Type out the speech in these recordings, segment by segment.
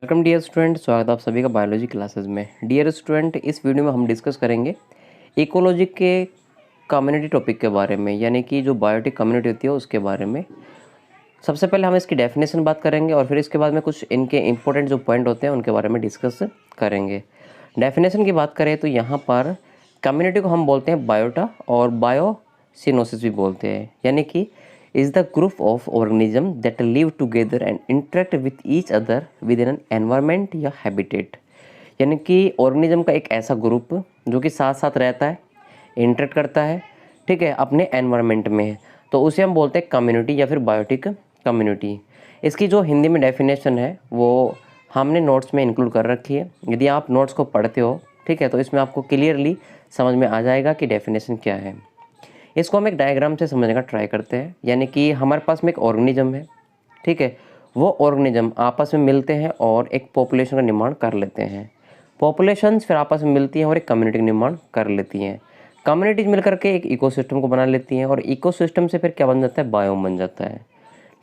Welcome dear student, स्वागत है आप सभी का बायोलॉजी क्लासेस में। डियर स्टूडेंट, इस वीडियो में हम डिस्कस करेंगे इकोलॉजी के कम्युनिटी टॉपिक के बारे में, यानी कि जो बायोटिक कम्युनिटी होती है उसके बारे में। सबसे पहले हम इसकी डेफिनेशन बात करेंगे और फिर इसके बाद में कुछ इनके इंपॉर्टेंट जो पॉइंट होते हैं उनके बारे में डिस्कस करेंगे। डेफिनेशन की बात करें तो यहाँ पर कम्युनिटी को हम बोलते हैं बायोटा और बायोसिनोसिस भी बोलते हैं, यानी कि is the group of organism that live together and interact with each other within an environment या habitat। यानी कि ऑर्गेनिज्म का एक ऐसा ग्रुप जो कि साथ साथ रहता है, इंटरेक्ट करता है, ठीक है, अपने एनवायरनमेंट में, तो उसे हम बोलते हैं कम्युनिटी या फिर बायोटिक कम्युनिटी। इसकी जो हिंदी में डेफिनेशन है वो हमने नोट्स में इंक्लूड कर रखी है। यदि आप नोट्स को पढ़ते हो, ठीक है, तो इसमें आपको क्लियरली समझ में आ जाएगा कि डेफिनेशन क्या है। इसको हम एक डायग्राम से समझने का ट्राई करते हैं। यानी कि हमारे पास में एक ऑर्गेनिज्म है, ठीक है, वो ऑर्गेनिज्म आपस में मिलते हैं और एक पॉपुलेशन का निर्माण कर लेते हैं। पॉपुलेशंस फिर आपस में मिलती हैं और एक कम्युनिटी का निर्माण कर लेती हैं। कम्युनिटीज मिलकर के एक इकोसिस्टम को बना लेती हैं और इकोसिस्टम से फिर क्या बन जाता है, बायोम बन जाता है।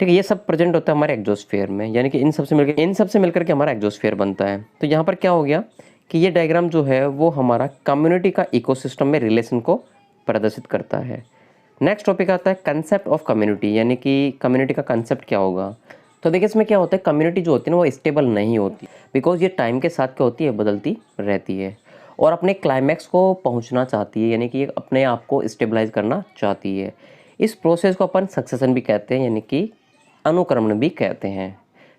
ठीक है, ये सब प्रेजेंट होता है हमारे एक्सोस्फीयर में, यानी कि इन सबसे मिलकर के हमारा एक्सोस्फीयर बनता है। तो यहाँ पर क्या हो गया कि ये डायग्राम जो है वो हमारा कम्युनिटी का इकोसिस्टम में रिलेशन को प्रदर्शित करता है। नेक्स्ट टॉपिक आता है कंसेप्ट ऑफ कम्युनिटी, यानी कि कम्युनिटी का कंसेप्ट क्या होगा। तो देखिए इसमें क्या होता है, कम्युनिटी जो होती है ना वो स्टेबल नहीं होती, बिकॉज ये टाइम के साथ क्या होती है, बदलती रहती है और अपने क्लाइमैक्स को पहुंचना चाहती है, यानी कि ये अपने आप को स्टेबलाइज करना चाहती है। इस प्रोसेस को अपन सक्सेशन भी कहते हैं, यानी कि अनुक्रमण भी कहते हैं।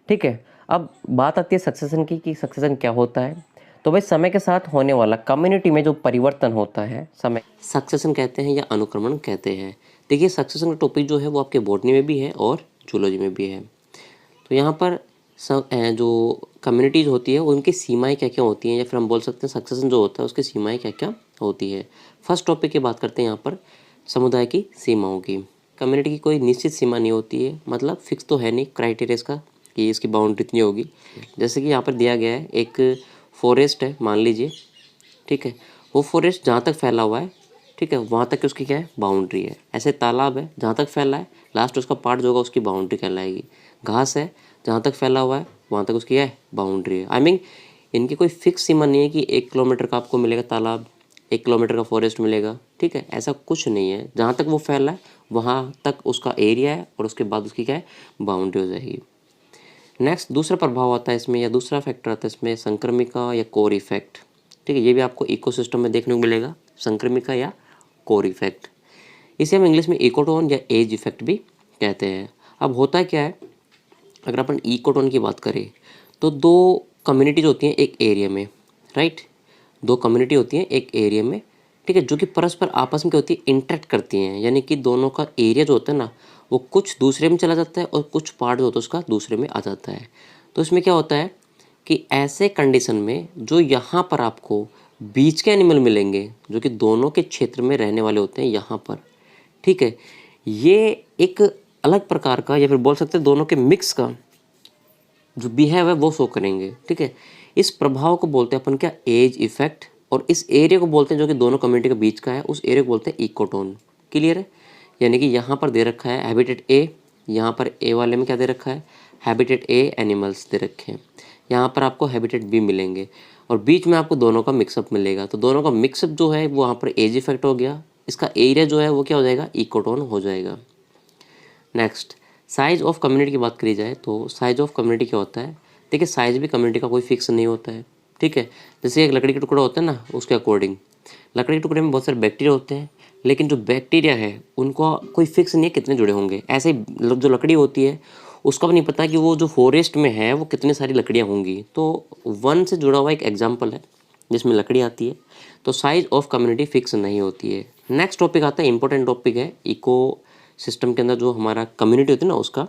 ठीक है, अब बात आती है सक्सेशन की कि सक्सेशन क्या होता है। तो भाई समय के साथ होने वाला कम्युनिटी में जो परिवर्तन होता है, समय सक्सेशन कहते हैं या अनुक्रमण कहते हैं। देखिए सक्सेशन का टॉपिक जो है वो आपके बॉटनी में भी है और जूलॉजी में भी है। तो यहाँ पर जो कम्युनिटीज़ होती है उनकी सीमाएं क्या क्या होती हैं, या फिर हम बोल सकते हैं सक्सेशन जो होता है उसकी सीमाएं क्या क्या होती है। फर्स्ट टॉपिक की बात करते हैं यहाँ पर समुदाय की सीमाओं की। कम्युनिटी की कोई निश्चित सीमा नहीं होती है, मतलब फिक्स तो है नहीं क्राइटेरिया इसका कि इसकी बाउंड्री इतनी होगी। जैसे कि यहाँ पर दिया गया है, एक फॉरेस्ट है मान लीजिए, ठीक है, वो फॉरेस्ट जहाँ तक फैला हुआ है, ठीक है, वहाँ तक उसकी क्या है, बाउंड्री है। ऐसे तालाब है जहाँ तक फैला है, लास्ट उसका पार्ट जो होगा उसकी बाउंड्री कहलाएगी। घास है जहाँ तक फैला हुआ है वहाँ तक उसकी क्या है, बाउंड्री है। आई मीन इनकी कोई फिक्स सीमा नहीं है कि 1 किलोमीटर का आपको मिलेगा तालाब, 1 किलोमीटर का फॉरेस्ट मिलेगा, ठीक है, ऐसा कुछ नहीं है। जहाँ तक वो फैला है वहाँ तक उसका एरिया है और उसके बाद उसकी क्या है, बाउंड्री हो जाएगी। नेक्स्ट दूसरा प्रभाव आता है इसमें, या दूसरा फैक्टर आता है इसमें, संक्रमिका या कोर इफेक्ट। ठीक है, ये भी आपको इकोसिस्टम में देखने को मिलेगा, संक्रमिका या कोर इफेक्ट। इसे हम इंग्लिश में इकोटोन या एज इफेक्ट भी कहते हैं। अब होता क्या है, अगर अपन इकोटोन की बात करें तो दो कम्युनिटीज होती हैं एक एरिया में, राइट, दो कम्युनिटी होती हैं एक एरिया में, ठीक है, जो कि परस्पर आपस में क्या होती है, इंटरेक्ट करती हैं। यानी कि दोनों का एरिया जो होता है ना वो कुछ दूसरे में चला जाता है और कुछ पार्ट जो होता है उसका दूसरे में आ जाता है। तो इसमें क्या होता है कि ऐसे कंडीशन में जो यहाँ पर आपको बीच के एनिमल मिलेंगे जो कि दोनों के क्षेत्र में रहने वाले होते हैं यहाँ पर, ठीक है, ये एक अलग प्रकार का, या फिर बोल सकते हैं दोनों के मिक्स का जो बिहेव है वो शो करेंगे। ठीक है, इस प्रभाव को बोलते हैं अपन क्या, एज इफेक्ट, और इस एरिया को बोलते हैं जो कि दोनों कम्युनिटी के बीच का है, उस एरिया को बोलते हैं इकोटोन। क्लियर है, यानी कि यहाँ पर दे रखा है हैबिटेट ए, यहाँ पर ए वाले में क्या दे रखा है, हैबिटेट ए एनिमल्स दे रखे हैं, यहाँ पर आपको हैबिटेट बी मिलेंगे और बीच में आपको दोनों का मिक्सअप मिलेगा। तो दोनों का मिक्सअप जो है वो यहाँ पर एज इफेक्ट हो गया, इसका एरिया जो है वो क्या हो जाएगा, इकोटोन हो जाएगा। नेक्स्ट साइज ऑफ कम्युनिटी की बात करी जाए तो साइज ऑफ कम्युनिटी क्या होता है। देखिए साइज भी कम्युनिटी का कोई फिक्स नहीं होता है, ठीक है, जैसे एक लकड़ी का टुकड़ा होता है ना, उसके अकॉर्डिंग लकड़ी के टुकड़े में बहुत सारे बैक्टीरिया होते हैं, लेकिन जो बैक्टीरिया है उनको कोई फिक्स नहीं है कितने जुड़े होंगे। ऐसे ही जो लकड़ी होती है उसका भी नहीं पता कि वो जो फॉरेस्ट में है वो कितनी सारी लकड़ियाँ होंगी। तो वन से जुड़ा हुआ एक एग्जाम्पल है जिसमें लकड़ी आती है। तो साइज ऑफ कम्युनिटी फिक्स नहीं होती है। नेक्स्ट टॉपिक आता है, इंपॉर्टेंट टॉपिक है, इको सिस्टम के अंदर जो हमारा कम्युनिटी होती है ना उसका,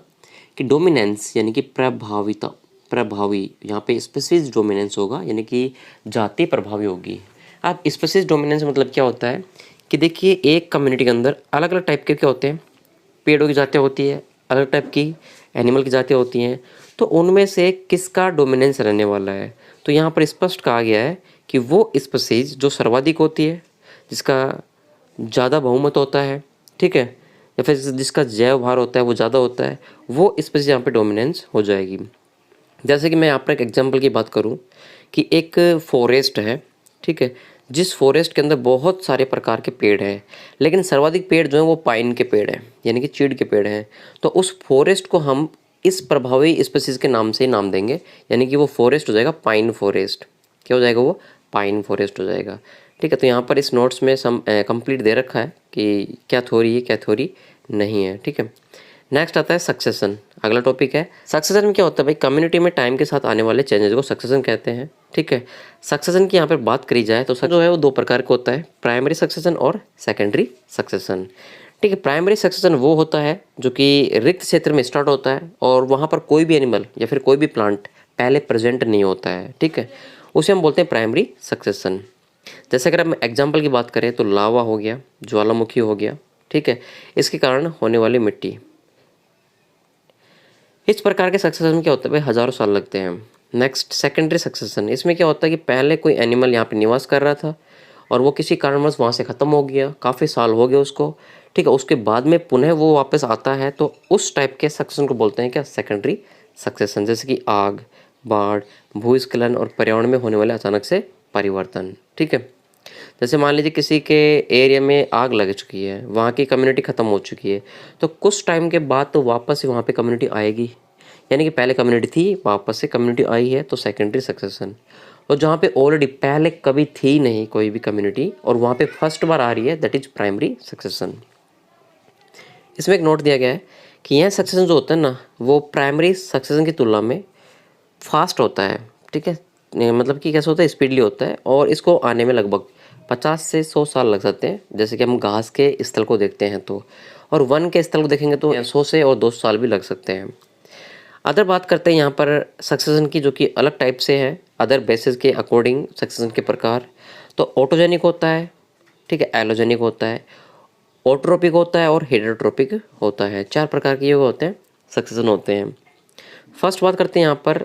कि डोमिनेंस यानी कि प्रभाविता, प्रभावी, यहाँ पे स्पेसिस डोमिनेंस होगा, यानी कि जाति प्रभावी होगी। अब स्पेसिस डोमिनेंस मतलब क्या होता है कि देखिए एक कम्युनिटी के अंदर अलग अलग टाइप के क्या होते हैं, पेड़ों की जातियाँ होती है, अलग टाइप की एनिमल की जातियाँ होती हैं, तो उनमें से किसका डोमिनेंस रहने वाला है। तो यहाँ पर स्पष्ट कहा गया है कि वो स्पेसीज जो सर्वाधिक होती है, जिसका ज़्यादा बहुमत होता है, ठीक है, या फिर जिसका जैव भार होता है वो ज़्यादा होता है, वो स्पेसीज यहाँ पे डोमिनेंस हो जाएगी। जैसे कि मैं यहाँ पर एक एग्जांपल की बात करूँ कि एक फॉरेस्ट है, ठीक है, जिस फॉरेस्ट के अंदर बहुत सारे प्रकार के पेड़ हैं, लेकिन सर्वाधिक पेड़ जो हैं वो पाइन के पेड़ हैं, यानी कि चीड़ के पेड़ हैं। तो उस फॉरेस्ट को हम इस प्रभावी स्पीसीज़ के नाम से ही नाम देंगे, यानी कि वो फॉरेस्ट हो जाएगा पाइन फॉरेस्ट। क्या हो जाएगा वो? पाइन फॉरेस्ट हो जाएगा। ठीक है, तो यहाँ पर इस नोट्स में कंप्लीट दे रखा है कि क्या थ्योरी है क्या थ्योरी नहीं है। ठीक है, नेक्स्ट आता है सक्सेशन। अगला टॉपिक है सक्सेशन में क्या होता है भाई, कम्युनिटी में टाइम के साथ आने वाले चेंजेस को सक्सेशन कहते हैं। ठीक है, सक्सेशन की यहाँ पर बात करी जाए तो जो है वो दो प्रकार का होता है, प्राइमरी सक्सेशन और सेकेंडरी सक्सेशन। ठीक है, प्राइमरी सक्सेशन वो होता है जो कि रिक्त क्षेत्र में स्टार्ट होता है और वहाँ पर कोई भी एनिमल या फिर कोई भी प्लांट पहले प्रेजेंट नहीं होता है। ठीक है, उसे हम बोलते हैं प्राइमरी सक्सेशन। जैसे अगर हम एग्जाम्पल की बात करें तो लावा हो गया, ज्वालामुखी हो गया, ठीक है, इसके कारण होने वाली मिट्टी। इस प्रकार के सक्सेशन में क्या होता है भाई, हज़ारों साल लगते हैं। नेक्स्ट सेकेंडरी सक्सेशन, इसमें क्या होता है कि पहले कोई एनिमल यहाँ पे निवास कर रहा था और वो किसी कारणवश वहाँ से ख़त्म हो गया, काफ़ी साल हो गए उसको। ठीक है, उसके बाद में पुनः वो वापस आता है, तो उस टाइप के सक्सेशन को बोलते हैं क्या, सेकेंडरी सक्सेशन। जैसे कि आग, बाढ़, भूस्खलन और पर्यावरण में होने वाले अचानक से परिवर्तन। ठीक है, जैसे मान लीजिए किसी के एरिया में आग लग चुकी है, वहाँ की कम्युनिटी ख़त्म हो चुकी है, तो कुछ टाइम के बाद तो वापस से वहाँ पे कम्युनिटी आएगी, यानी कि पहले कम्युनिटी थी वापस से कम्युनिटी आई है, तो सेकेंडरी सक्सेशन। और जहाँ पे ऑलरेडी पहले कभी थी नहीं कोई भी कम्युनिटी और वहाँ पे फर्स्ट बार आ रही है, दैट इज प्राइमरी सक्सेशन। इसमें एक नोट दिया गया है कि यह सक्सेशन जो होता है ना, वो प्राइमरी सक्सेशन की तुलना में फास्ट होता है। ठीक है, मतलब कि कैसे होता है, स्पीडली होता है और इसको आने में लगभग 50 से 100 साल लग सकते हैं। जैसे कि हम घास के स्थल को देखते हैं तो, और वन के स्थल को देखेंगे तो 100 से और 200 साल भी लग सकते हैं। अदर बात करते हैं यहाँ पर सक्सेशन की, जो कि अलग टाइप से है, अदर बेसिस के अकॉर्डिंग सक्सेशन के प्रकार। तो ऑटोजेनिक होता है, ठीक है, एलोजेनिक होता है, ऑटोट्रोपिक होता है और हेटेरोट्रोपिक होता है। 4 प्रकार के ये होते हैं, सक्सेशन होते हैं। फर्स्ट बात करते हैं यहाँ पर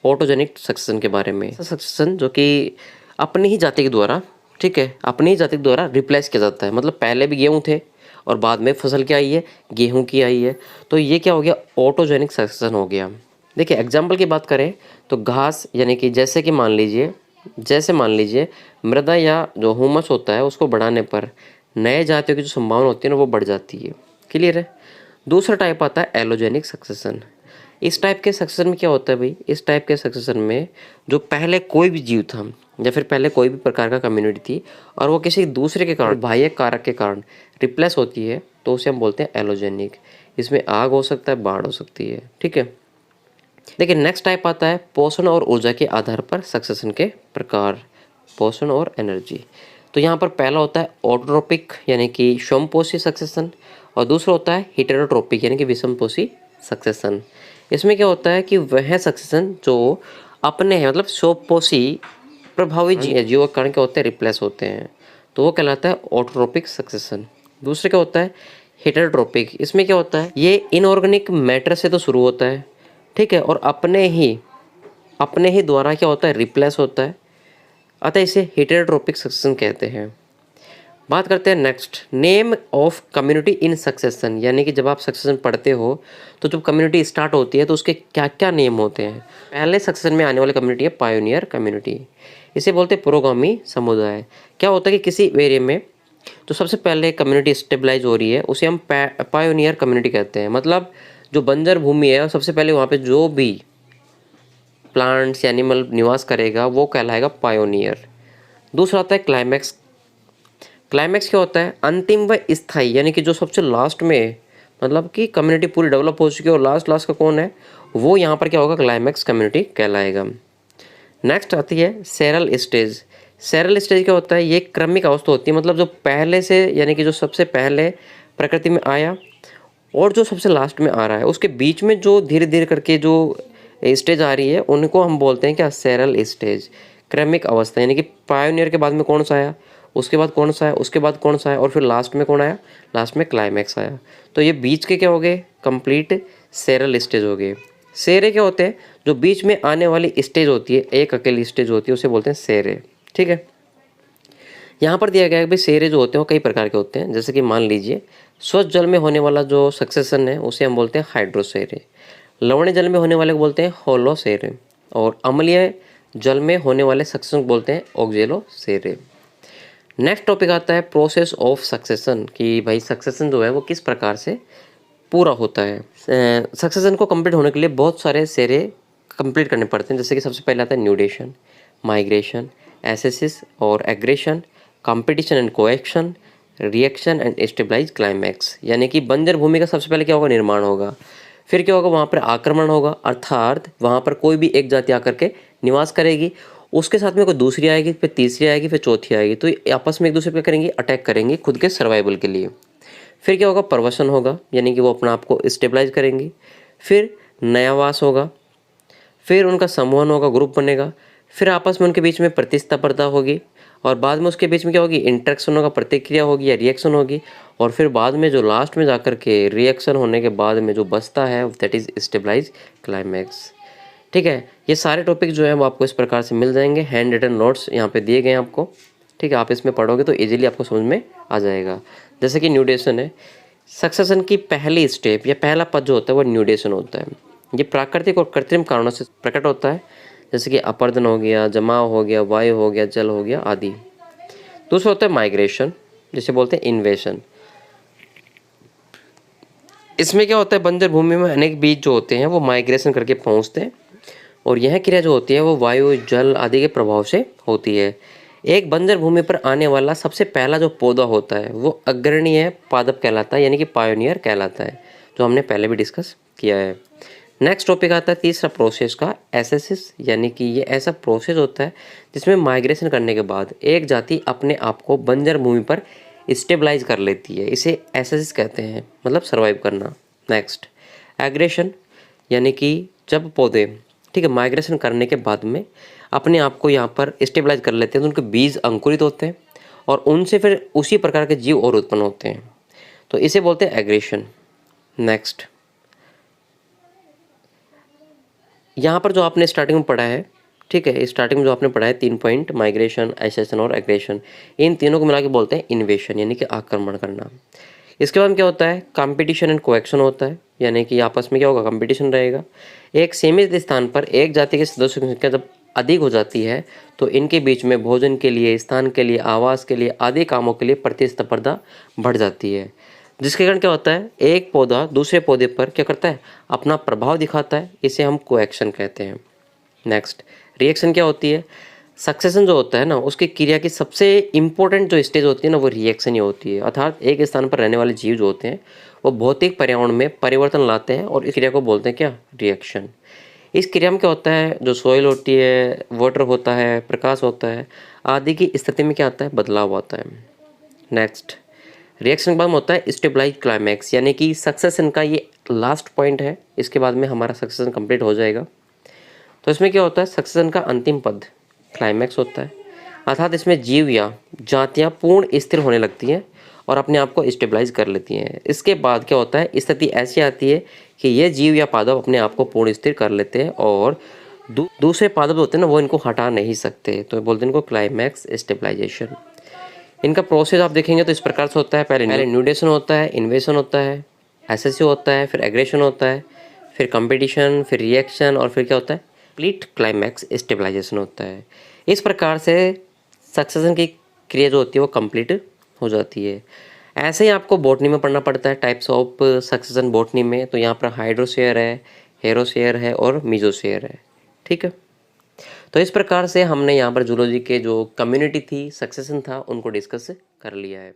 ऑटोजेनिक सक्सेशन के बारे में। सक्सेशन जो कि अपनी ही जाति के द्वारा, ठीक है, अपनी ही जाति के द्वारा रिप्लेस किया जाता है। मतलब पहले भी गेहूँ थे और बाद में फसल क्या आई है, गेहूं की आई है, तो ये क्या हो गया, ऑटोजेनिक सक्सेशन हो गया। देखिए एग्जाम्पल की बात करें तो घास, यानी कि जैसे कि मान लीजिए मृदा या जो ह्यूमस होता है उसको बढ़ाने पर नए जातियों की जो संभावना होती है ना वो बढ़ जाती है। क्लियर है। दूसरा टाइप आता है एलोजेनिक सक्सेशन। इस टाइप के सक्सेशन में क्या होता है भाई, इस टाइप के सक्सेशन में जो पहले कोई भी जीव था या फिर पहले कोई भी प्रकार का कम्युनिटी थी और वो किसी दूसरे के कारण, बाह्य कारक के कारण रिप्लेस होती है, तो उसे हम बोलते हैं एलोजेनिक। इसमें आग हो सकता है, बाढ़ हो सकती है। ठीक है, देखिए नेक्स्ट टाइप आता है पोषण और ऊर्जा के आधार पर सक्सेशन के प्रकार, पोषण और एनर्जी। तो यहाँ पर पहला होता है ऑटोट्रोपिक यानी कि समपोषी सक्सेशन, और दूसरा होता है हेटेरोट्रोपिक यानी कि विषमपोषी सक्सेशन। इसमें क्या होता है कि वह सक्सेशन जो अपने हैं, मतलब स्वपोषी प्रभावी जीव कण क्या होते हैं, रिप्लेस होते हैं, तो वो कहलाता है ऑटोट्रोपिक सक्सेशन। दूसरे क्या होता है हेटेरोट्रोपिक। इसमें क्या होता है, ये इनऑर्गेनिक मैटर से तो शुरू होता है, ठीक है, और अपने ही द्वारा क्या होता है, रिप्लेस होता है, अतः इसे हेटेरोट्रोपिक सक्सेशन कहते हैं। बात करते हैं next, name of community in succession, यानी कि जब आप सक्सेशन पढ़ते हो तो जब कम्युनिटी स्टार्ट होती है तो उसके क्या क्या नेम होते हैं। पहले सक्सेशन में आने वाली कम्युनिटी है पायोनियर कम्युनिटी, इसे बोलते हैं पुरोगामी समुदाय। क्या होता है कि किसी एरिया में तो सबसे पहले कम्युनिटी स्टेबलाइज हो रही है, उसे हम पायोनियर कम्युनिटी कहते हैं। मतलब जो बंजर भूमि है और सबसे पहले वहाँ पे जो भी प्लांट्स या एनिमल निवास करेगा वो कहलाएगा पायोनियर। दूसरा आता है क्लाइमैक्स। क्लाइमैक्स क्या होता है, अंतिम व स्थायी, यानी कि जो सबसे लास्ट में, मतलब कि कम्युनिटी पूरी डेवलप हो चुकी है और लास्ट का कौन है, वो यहाँ पर क्या होगा, क्लाइमैक्स कम्युनिटी कहलाएगा। नेक्स्ट आती है सेरल स्टेज। सेरल स्टेज क्या होता है, ये क्रमिक अवस्था होती है, मतलब जो पहले से, यानी कि जो सबसे पहले प्रकृति में आया और जो सबसे लास्ट में आ रहा है, उसके बीच में जो धीरे धीरे करके जो स्टेज आ रही है उनको हम बोलते हैं क्या, सेरल स्टेज, क्रमिक अवस्था। यानी कि पायोनियर के बाद में कौन सा आया, उसके बाद कौन सा है, उसके बाद कौन सा है, और फिर लास्ट में कौन आया, लास्ट में क्लाइमैक्स आया। तो ये बीच के क्या हो गए, कंप्लीट सेरल स्टेज हो गए। सेरे क्या होते हैं, जो बीच में आने वाली स्टेज होती है, एक अकेली स्टेज होती है, उसे बोलते हैं सेरे। ठीक है, यहाँ पर दिया गया है कि भाई सेरे जो होते हैं वो कई प्रकार के होते हैं। जैसे कि मान लीजिए स्वच्छ जल में होने वाला जो सक्सेशन है उसे हम बोलते हैं हाइड्रोसेरे, लवणीय जल में होने वाले को बोलते हैं होलोसेरे, और अम्लीय जल में होने वाले सक्सेशन को बोलते हैं ऑक्जेलोसेरे। नेक्स्ट टॉपिक आता है प्रोसेस ऑफ सक्सेशन, कि भाई सक्सेशन जो है वो किस प्रकार से पूरा होता है। सक्सेशन को कंप्लीट होने के लिए बहुत सारे सेरे कंप्लीट करने पड़ते हैं, जैसे कि सबसे पहले आता है न्यूडेशन, माइग्रेशन, एसेसिस और aggression, competition and coaction, reaction and stabilize climax. यानी कि बंजर भूमि का सबसे पहले क्या होगा, निर्माण होगा, फिर क्या होगा, वहाँ पर आक्रमण होगा, अर्थात वहाँ पर कोई भी एक जाति आकर के निवास करेगी, उसके साथ में कोई दूसरी आएगी, फिर तीसरी आएगी, फिर चौथी आएगी, तो ये आपस में एक दूसरे पर करेंगे, अटैक करेंगे खुद के सर्वाइवल के लिए। फिर क्या होगा, प्रवसन होगा, यानी कि वो अपना आप को स्टेबलाइज करेंगी। फिर नयावास होगा, फिर उनका समूहन होगा, ग्रुप बनेगा, फिर आपस में उनके बीच में प्रतिस्पर्धा होगी, और बाद में उसके बीच में क्या होगी, इंटरेक्शन होगा, प्रतिक्रिया होगी या रिएक्शन होगी, और फिर बाद में जो लास्ट में जाकर के रिएक्शन होने के बाद में जो बचता है दैट इज स्टेबलाइज क्लाइमैक्स। ठीक है, ये सारे टॉपिक जो है वो आपको इस प्रकार से मिल जाएंगे, हैंड रिटन नोट्स यहाँ पे दिए गए हैं आपको। ठीक है, आप इसमें पढ़ोगे तो इजीली आपको समझ में आ जाएगा। जैसे कि न्यूडेशन है, सक्सेशन की पहली स्टेप या पहला पद जो होता है वो न्यूडेशन होता है। ये प्राकृतिक और कृत्रिम कारणों से प्रकट होता है, जैसे कि अपरदन हो गया, जमाव हो गया, वायु हो गया, जल हो गया आदि। दूसरा होता है माइग्रेशन, जिसे बोलते हैं इन्वेशन। इसमें क्या होता है, बंजर भूमि में अनेक बीज जो होते हैं वो माइग्रेशन करके पहुंचते हैं, और यह क्रिया जो होती है वो वायु, जल आदि के प्रभाव से होती है। एक बंजर भूमि पर आने वाला सबसे पहला जो पौधा होता है वो अग्रणीय पादप कहलाता है, यानी कि पायोनियर कहलाता है, जो हमने पहले भी डिस्कस किया है। नेक्स्ट टॉपिक आता है तीसरा प्रोसेस का, एसेसिस, यानी कि ये ऐसा प्रोसेस होता है जिसमें माइग्रेशन करने के बाद एक जाति अपने आप को बंजर भूमि पर स्टेबलाइज कर लेती है, इसे एसेसिस कहते हैं, मतलब सर्वाइव करना। नेक्स्ट एग्रेशन, यानी कि जब पौधे, ठीक है, माइग्रेशन करने के बाद में अपने आप को यहाँ पर स्टेबलाइज कर लेते हैं, तो उनके बीज अंकुरित होते हैं और उनसे फिर उसी प्रकार के जीव और उत्पन्न होते हैं, तो इसे बोलते हैं एग्रेशन। नेक्स्ट, यहाँ पर जो आपने स्टार्टिंग में पढ़ा है, ठीक है, स्टार्टिंग में जो आपने पढ़ा है 3 पॉइंट, माइग्रेशन, एसेशन और एग्रेशन, इन तीनों को मिला के बोलते हैं इन्वेशन, यानी कि आक्रमण करना। इसके बाद क्या होता है, कंपटीशन एंड कोएक्शन होता है, यानी कि आपस में क्या होगा, कंपटीशन रहेगा। एक सीमित स्थान पर एक जाति के सदस्यों की संख्या जब अधिक हो जाती है तो इनके बीच में भोजन के लिए, स्थान के लिए, आवास के लिए आदि कामों के लिए प्रतिस्पर्धा बढ़ जाती है, जिसके कारण क्या होता है, एक पौधा दूसरे पौधे पर क्या करता है, अपना प्रभाव दिखाता है, इसे हम कोएक्शन कहते हैं। नेक्स्ट, रिएक्शन क्या होती है, सक्सेशन जो होता है ना उसकी क्रिया की सबसे इम्पोर्टेंट जो स्टेज होती है ना वो रिएक्शन ही होती है, अर्थात एक स्थान पर रहने वाले जीव जो होते हैं वो भौतिक पर्यावरण में परिवर्तन लाते हैं और इस क्रिया को बोलते हैं क्या, रिएक्शन। इस क्रिया में क्या होता है, जो सॉइल होती है, वाटर होता है, प्रकाश होता है आदि की स्थिति में क्या आता है, बदलाव आता है। नेक्स्ट, रिएक्शन के बाद में होता है स्टेबलाइज क्लाइमैक्स, यानी कि सक्सेशन का ये लास्ट पॉइंट है, इसके बाद में हमारा सक्सेशन कंप्लीट हो जाएगा। तो इसमें क्या होता है, सक्सेशन का अंतिम पद क्लाइमैक्स होता है, अर्थात इसमें जीव या जातियाँ पूर्ण स्थिर होने लगती हैं और अपने आप को स्टेबलाइज कर लेती हैं। इसके बाद क्या होता है, स्थिति ऐसी आती है कि ये जीव या पादप अपने आप को पूर्ण स्थिर कर लेते हैं और दूसरे पादप होते हैं ना वो इनको हटा नहीं सकते, तो बोलते हैं इनको क्लाइमैक्स स्टेबलाइजेशन। इनका प्रोसेस आप देखेंगे तो इस प्रकार से होता है, पहले न्यूडेशन होता है, इन्वेशन होता है, एसेसिव होता है, फिर एग्रेशन होता है, फिर कंपटीशन, फिर रिएक्शन और फिर क्या होता है, कंप्लीट क्लाइमैक्स स्टेबलाइजेशन होता है। इस प्रकार से सक्सेशन की क्रिया जो होती है वो कंप्लीट हो जाती है। ऐसे ही आपको बॉटनी में पढ़ना पड़ता है टाइप्स ऑफ सक्सेशन बॉटनी में, तो यहाँ पर हाइड्रोस्फीयर है, हेरोस्फीयर है और मीजोस्फीयर है। ठीक है, तो इस प्रकार से हमने यहाँ पर जूलॉजी के जो कम्युनिटी थी, सक्सेशन था, उनको डिस्कस कर लिया है।